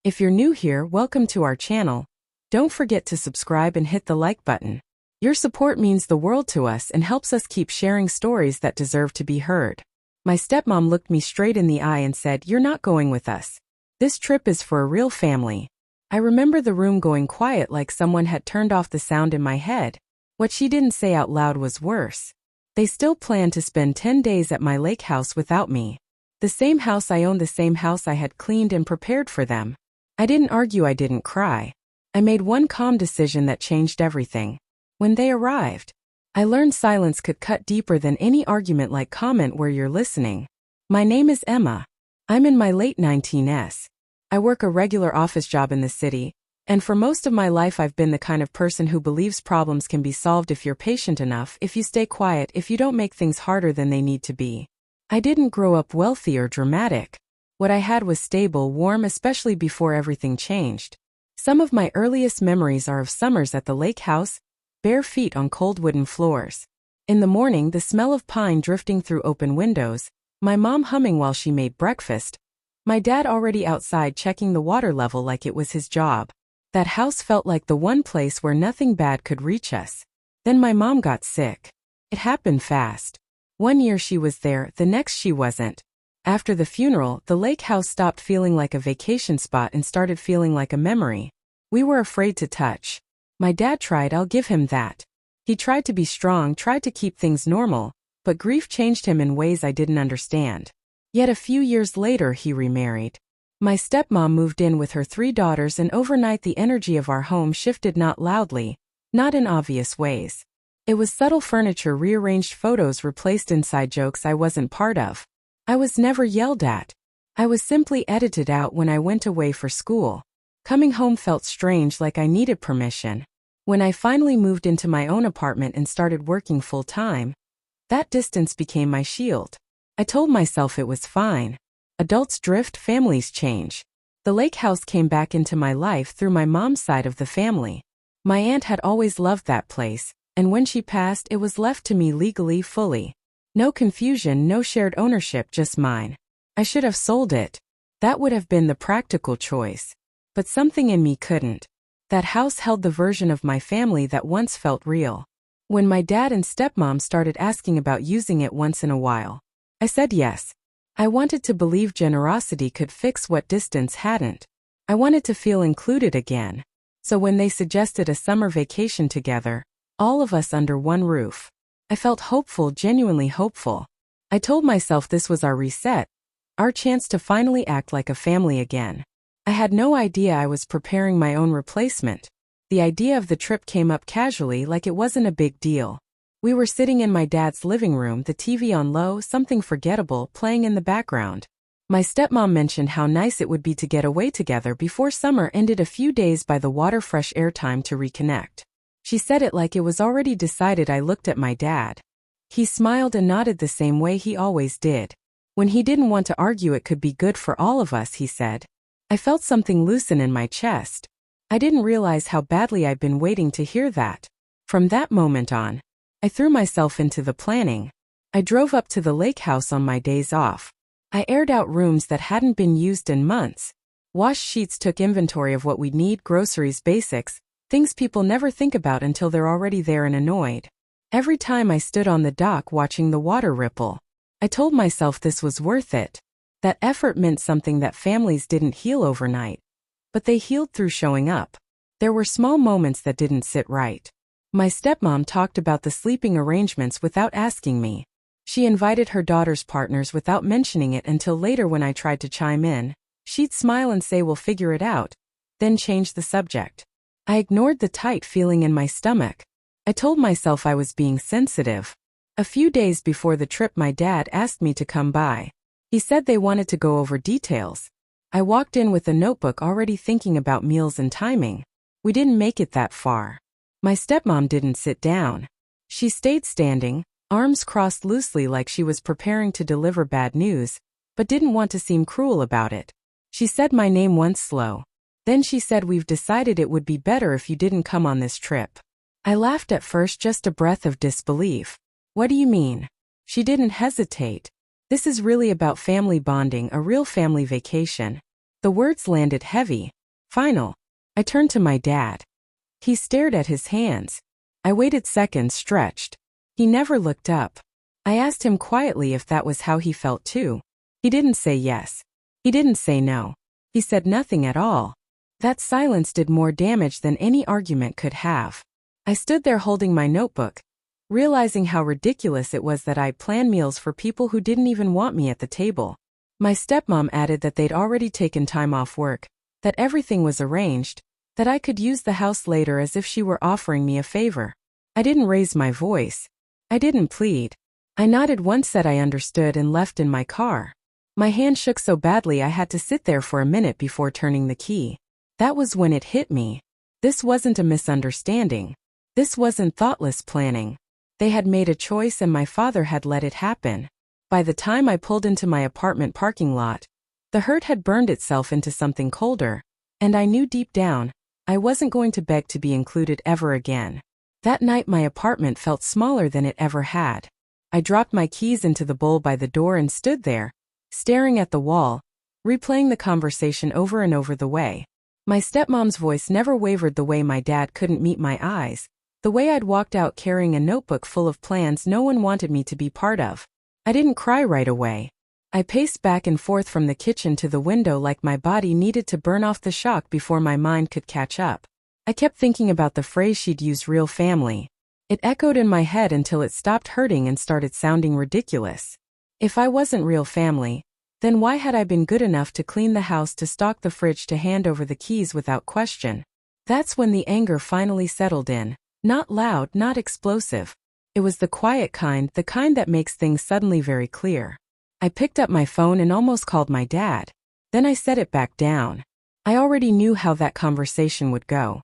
If you're new here, welcome to our channel. Don't forget to subscribe and hit the like button. Your support means the world to us and helps us keep sharing stories that deserve to be heard. My stepmom looked me straight in the eye and said, "You're not going with us. This trip is for a real family." I remember the room going quiet like someone had turned off the sound in my head. What she didn't say out loud was worse. They still planned to spend 10 days at my lake house without me. The same house I owned, the same house I had cleaned and prepared for them. I didn't argue, I didn't cry. I made one calm decision that changed everything. When they arrived, I learned silence could cut deeper than any argument. Like, comment where you're listening. My name is Emma. I'm in my late 19s. I work a regular office job in the city, and for most of my life I've been the kind of person who believes problems can be solved if you're patient enough, if you stay quiet, if you don't make things harder than they need to be. I didn't grow up wealthy or dramatic. What I had was stable, warm, especially before everything changed. Some of my earliest memories are of summers at the lake house, bare feet on cold wooden floors. In the morning, the smell of pine drifting through open windows, my mom humming while she made breakfast, my dad already outside checking the water level like it was his job. That house felt like the one place where nothing bad could reach us. Then my mom got sick. It happened fast. One year she was there, the next she wasn't. After the funeral, the lake house stopped feeling like a vacation spot and started feeling like a memory. We were afraid to touch. My dad tried, I'll give him that. He tried to be strong, tried to keep things normal, but grief changed him in ways I didn't understand. Yet a few years later he remarried. My stepmom moved in with her 3 daughters, and overnight the energy of our home shifted, not loudly, not in obvious ways. It was subtle: furniture rearranged, photos replaced, inside jokes I wasn't part of. I was never yelled at. I was simply edited out when I went away for school. Coming home felt strange, like I needed permission. When I finally moved into my own apartment and started working full-time, that distance became my shield. I told myself it was fine. Adults drift, families change. The lake house came back into my life through my mom's side of the family. My aunt had always loved that place, and when she passed, it was left to me legally, fully. No confusion, no shared ownership, just mine. I should have sold it. That would have been the practical choice. But something in me couldn't. That house held the version of my family that once felt real. When my dad and stepmom started asking about using it once in a while, I said yes. I wanted to believe generosity could fix what distance hadn't. I wanted to feel included again. So when they suggested a summer vacation together, all of us under one roof, I felt hopeful, genuinely hopeful. I told myself this was our reset, our chance to finally act like a family again. I had no idea I was preparing my own replacement. The idea of the trip came up casually, like it wasn't a big deal. We were sitting in my dad's living room, the TV on low, something forgettable playing in the background. My stepmom mentioned how nice it would be to get away together before summer ended, a few days by the water, fresh air, time to reconnect. She said it like it was already decided. I looked at my dad. He smiled and nodded the same way he always did. When he didn't want to argue it could be good for all of us, he said. I felt something loosen in my chest. I didn't realize how badly I'd been waiting to hear that. From that moment on, I threw myself into the planning. I drove up to the lake house on my days off. I aired out rooms that hadn't been used in months. Washed sheets, took inventory of what we'd need, groceries, basics, things people never think about until they're already there, and annoyed. Every time I stood on the dock watching the water ripple, I told myself this was worth it. That effort meant something that families didn't heal overnight, but they healed through showing up. There were small moments that didn't sit right. My stepmom talked about the sleeping arrangements without asking me. She invited her daughter's partners without mentioning it until later when I tried to chime in. She'd smile and say, "We'll figure it out," then change the subject. I ignored the tight feeling in my stomach. I told myself I was being sensitive. A few days before the trip, my dad asked me to come by. He said they wanted to go over details. I walked in with a notebook, already thinking about meals and timing. We didn't make it that far. My stepmom didn't sit down. She stayed standing, arms crossed loosely like she was preparing to deliver bad news, but didn't want to seem cruel about it. She said my name once, slow. Then she said, "We've decided it would be better if you didn't come on this trip." I laughed at first, just a breath of disbelief. "What do you mean?" She didn't hesitate. "This is really about family bonding, a real family vacation. The words landed heavy. Final. I turned to my dad. He stared at his hands. I waited seconds, stretched. He never looked up. I asked him quietly if that was how he felt too. He didn't say yes. He didn't say no. He said nothing at all. That silence did more damage than any argument could have. I stood there holding my notebook, realizing how ridiculous it was that I'd planned meals for people who didn't even want me at the table. My stepmom added that they'd already taken time off work, that everything was arranged, that I could use the house later as if she were offering me a favor. I didn't raise my voice. I didn't plead. I nodded once, said I understood, and left in my car. My hand shook so badly I had to sit there for a minute before turning the key. That was when it hit me. This wasn't a misunderstanding. This wasn't thoughtless planning. They had made a choice and my father had let it happen. By the time I pulled into my apartment parking lot, the hurt had burned itself into something colder, and I knew deep down, I wasn't going to beg to be included ever again. That night my apartment felt smaller than it ever had. I dropped my keys into the bowl by the door and stood there, staring at the wall, replaying the conversation over and over. The way my stepmom's voice never wavered, the way my dad couldn't meet my eyes, the way I'd walked out carrying a notebook full of plans no one wanted me to be part of. I didn't cry right away. I paced back and forth from the kitchen to the window like my body needed to burn off the shock before my mind could catch up. I kept thinking about the phrase she'd used, real family. It echoed in my head until it stopped hurting and started sounding ridiculous. If I wasn't real family, then why had I been good enough to clean the house, to stock the fridge, to hand over the keys without question? That's when the anger finally settled in. Not loud, not explosive. It was the quiet kind, the kind that makes things suddenly very clear. I picked up my phone and almost called my dad. Then I set it back down. I already knew how that conversation would go.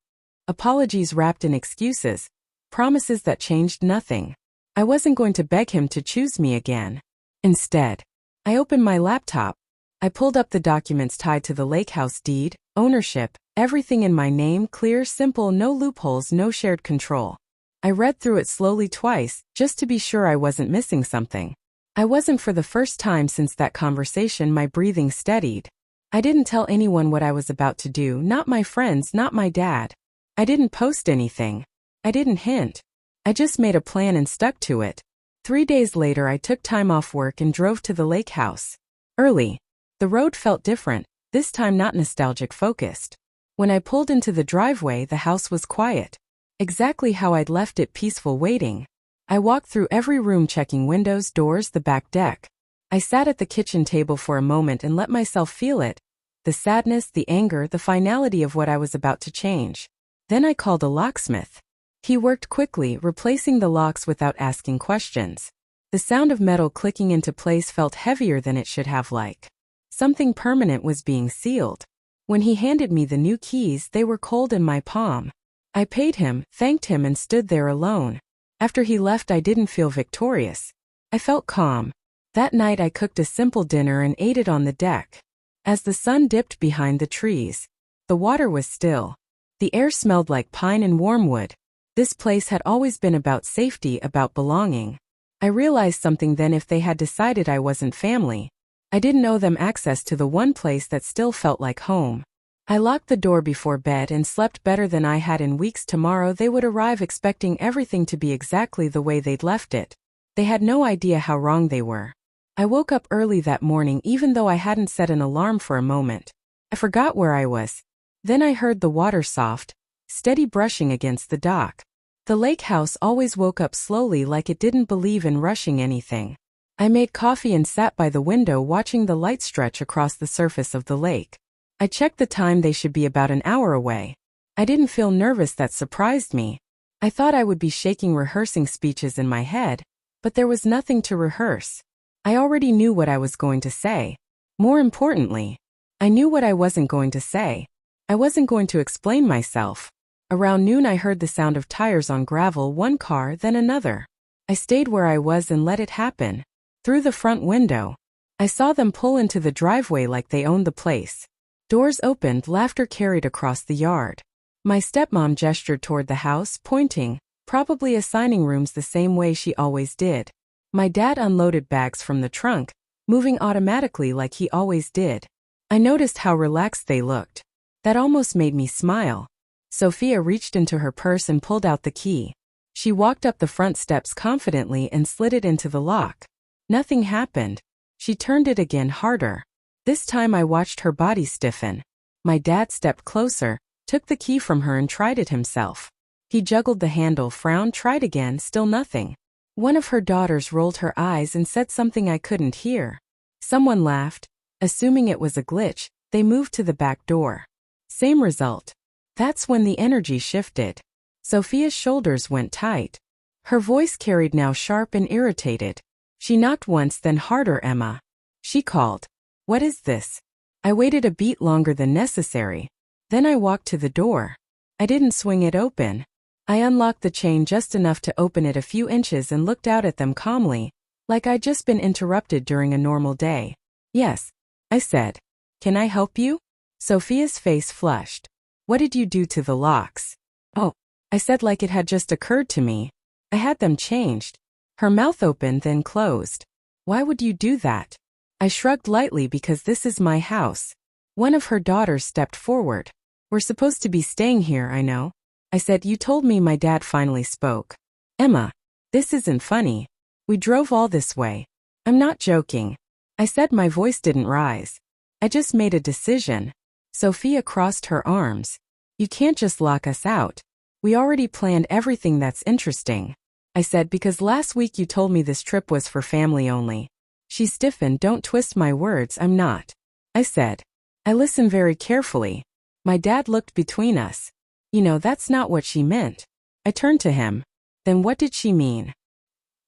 Apologies wrapped in excuses, promises that changed nothing. I wasn't going to beg him to choose me again. Instead, I opened my laptop. I pulled up the documents tied to the lake house deed, ownership, everything in my name, clear, simple, no loopholes, no shared control. I read through it slowly twice, just to be sure I wasn't missing something. I wasn't. For the first time since that conversation, my breathing steadied. I didn't tell anyone what I was about to do, not my friends, not my dad. I didn't post anything. I didn't hint. I just made a plan and stuck to it. 3 days later I took time off work and drove to the lake house. Early. The road felt different, this time not nostalgic focused. When I pulled into the driveway, the house was quiet. Exactly how I'd left it, peaceful, waiting. I walked through every room, checking windows, doors, the back deck. I sat at the kitchen table for a moment and let myself feel it. The sadness, the anger, the finality of what I was about to change. Then I called a locksmith. He worked quickly, replacing the locks without asking questions. The sound of metal clicking into place felt heavier than it should have, like something permanent was being sealed. When he handed me the new keys, they were cold in my palm. I paid him, thanked him, and stood there alone. After he left, I didn't feel victorious. I felt calm. That night I cooked a simple dinner and ate it on the deck. As the sun dipped behind the trees, the water was still. The air smelled like pine and warm wood. This place had always been about safety, about belonging. I realized something then: if they had decided I wasn't family, I didn't owe them access to the one place that still felt like home. I locked the door before bed and slept better than I had in weeks. Tomorrow they would arrive expecting everything to be exactly the way they'd left it. They had no idea how wrong they were. I woke up early that morning even though I hadn't set an alarm for a moment. I forgot where I was. Then I heard the water, soft, steady brushing against the dock. The lake house always woke up slowly, like it didn't believe in rushing anything. I made coffee and sat by the window watching the light stretch across the surface of the lake. I checked the time. They should be about an hour away. I didn't feel nervous. That surprised me. I thought I would be shaking, rehearsing speeches in my head, but there was nothing to rehearse. I already knew what I was going to say. More importantly, I knew what I wasn't going to say. I wasn't going to explain myself. Around noon I heard the sound of tires on gravel, one car, then another. I stayed where I was and let it happen. Through the front window, I saw them pull into the driveway like they owned the place. Doors opened, laughter carried across the yard. My stepmom gestured toward the house, pointing, probably assigning rooms the same way she always did. My dad unloaded bags from the trunk, moving automatically like he always did. I noticed how relaxed they looked. That almost made me smile. Sophia reached into her purse and pulled out the key. She walked up the front steps confidently and slid it into the lock. Nothing happened. She turned it again harder. This time I watched her body stiffen. My dad stepped closer, took the key from her and tried it himself. He juggled the handle, frowned, tried again, still nothing. One of her daughters rolled her eyes and said something I couldn't hear. Someone laughed. Assuming it was a glitch, they moved to the back door. Same result. That's when the energy shifted. Sophia's shoulders went tight. Her voice carried now sharp and irritated. She knocked once, then harder. Emma. She called. What is this? I waited a beat longer than necessary. Then I walked to the door. I didn't swing it open. I unlocked the chain just enough to open it a few inches and looked out at them calmly, like I'd just been interrupted during a normal day. Yes, I said. Can I help you? Sophia's face flushed. What did you do to the locks? Oh, I said like it had just occurred to me. I had them changed. Her mouth opened then closed. Why would you do that? I shrugged lightly because this is my house. One of her daughters stepped forward. We're supposed to be staying here, I know. I said, you told me. My dad finally spoke. Emma, this isn't funny. We drove all this way. I'm not joking. I said, my voice didn't rise. I just made a decision. Sophia crossed her arms. You can't just lock us out. We already planned everything. That's interesting. I said, because last week you told me this trip was for family only. She stiffened. Don't twist my words, I'm not. I said. I listened very carefully. My dad looked between us. You know, that's not what she meant. I turned to him. Then what did she mean?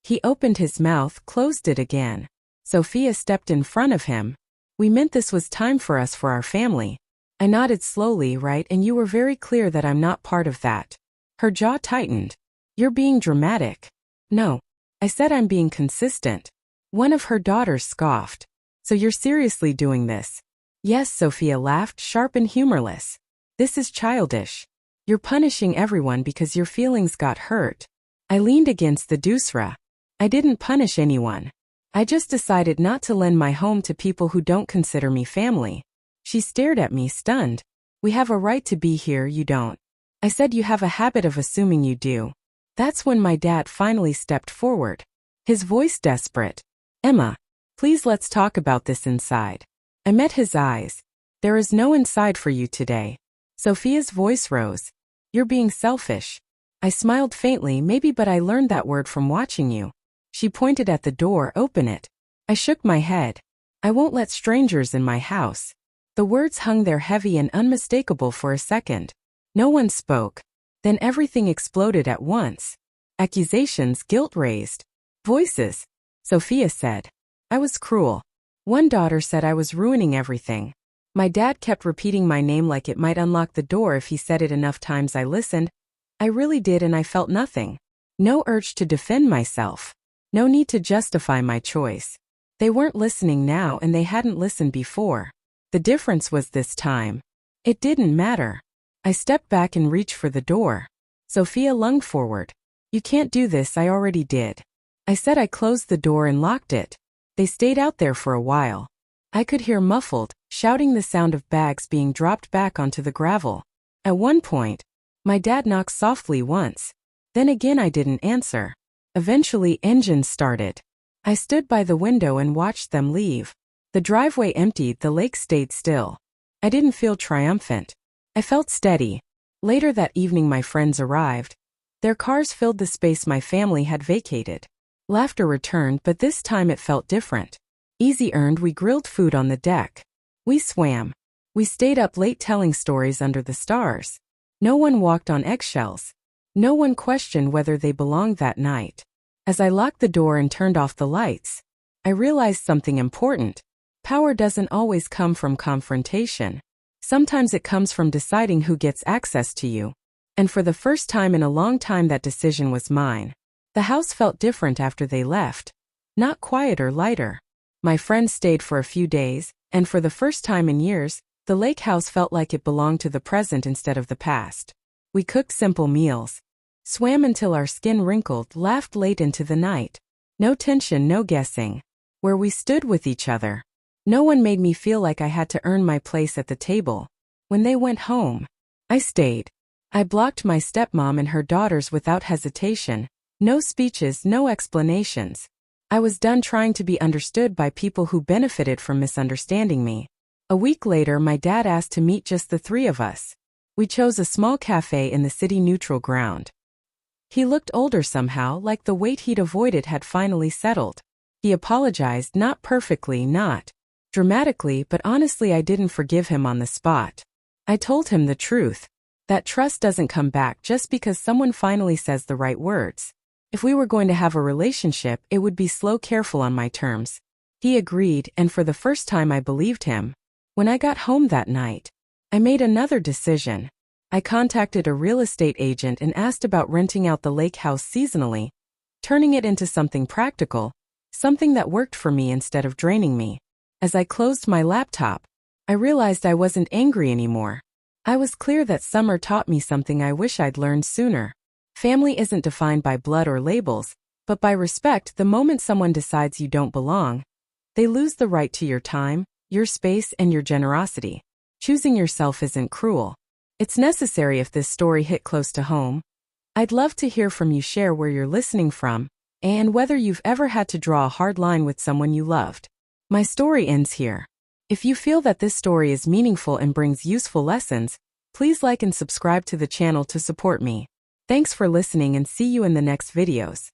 He opened his mouth, closed it again. Sophia stepped in front of him. We meant this was time for us, for our family. I nodded slowly. Right, and you were very clear that I'm not part of that. Her jaw tightened. You're being dramatic. No. I said, I'm being consistent. One of her daughters scoffed. So you're seriously doing this? Yes, Sophia laughed, sharp and humorless. This is childish. You're punishing everyone because your feelings got hurt. I leaned against the doosra. I didn't punish anyone. I just decided not to lend my home to people who don't consider me family. She stared at me, stunned. We have a right to be here, you don't. I said, you have a habit of assuming you do. That's when my dad finally stepped forward. His voice desperate. Emma, please let's talk about this inside. I met his eyes. There is no inside for you today. Sophia's voice rose. You're being selfish. I smiled faintly. Maybe, but I learned that word from watching you. She pointed at the door. Open it. I shook my head. I won't let strangers in my house. The words hung there heavy and unmistakable for a second. No one spoke. Then everything exploded at once. Accusations, guilt raised. Voices. Sophia said. I was cruel. One daughter said I was ruining everything. My dad kept repeating my name like it might unlock the door if he said it enough times. I listened. I really did, and I felt nothing. No urge to defend myself. No need to justify my choice. They weren't listening now, and they hadn't listened before. The difference was this time. It didn't matter. I stepped back and reached for the door. Sophia lunged forward. You can't do this. I already did. I said. I closed the door and locked it. They stayed out there for a while. I could hear muffled, shouting, the sound of bags being dropped back onto the gravel. At one point, my dad knocked softly once. Then again I didn't answer. Eventually engines started. I stood by the window and watched them leave. The driveway emptied, the lake stayed still. I didn't feel triumphant. I felt steady. Later that evening my friends arrived. Their cars filled the space my family had vacated. Laughter returned, but this time it felt different. Easy earned. We grilled food on the deck. We swam. We stayed up late telling stories under the stars. No one walked on eggshells. No one questioned whether they belonged that night. As I locked the door and turned off the lights, I realized something important. Power doesn't always come from confrontation. Sometimes it comes from deciding who gets access to you. And for the first time in a long time, that decision was mine. The house felt different after they left. Not quieter, lighter. My friends stayed for a few days, and for the first time in years, the lake house felt like it belonged to the present instead of the past. We cooked simple meals, swam until our skin wrinkled, laughed late into the night. No tension, no guessing. Where we stood with each other. No one made me feel like I had to earn my place at the table. When they went home, I stayed. I blocked my stepmom and her daughters without hesitation. No speeches, no explanations. I was done trying to be understood by people who benefited from misunderstanding me. A week later, my dad asked to meet just the three of us. We chose a small cafe in the city neutral ground. He looked older somehow, like the weight he'd avoided had finally settled. He apologized, not perfectly, not dramatically, but honestly I didn't forgive him on the spot. I told him the truth. That trust doesn't come back just because someone finally says the right words. If we were going to have a relationship, it would be slow, careful on my terms. He agreed, and for the first time I believed him. When I got home that night, I made another decision. I contacted a real estate agent and asked about renting out the lake house seasonally, turning it into something practical, something that worked for me instead of draining me. As I closed my laptop, I realized I wasn't angry anymore. I was clear that summer taught me something I wish I'd learned sooner. Family isn't defined by blood or labels, but by respect. The moment someone decides you don't belong, they lose the right to your time, your space, and your generosity. Choosing yourself isn't cruel. It's necessary. If this story hit close to home, I'd love to hear from you. Share where you're listening from, and whether you've ever had to draw a hard line with someone you loved. My story ends here. If you feel that this story is meaningful and brings useful lessons, please like and subscribe to the channel to support me. Thanks for listening and see you in the next videos.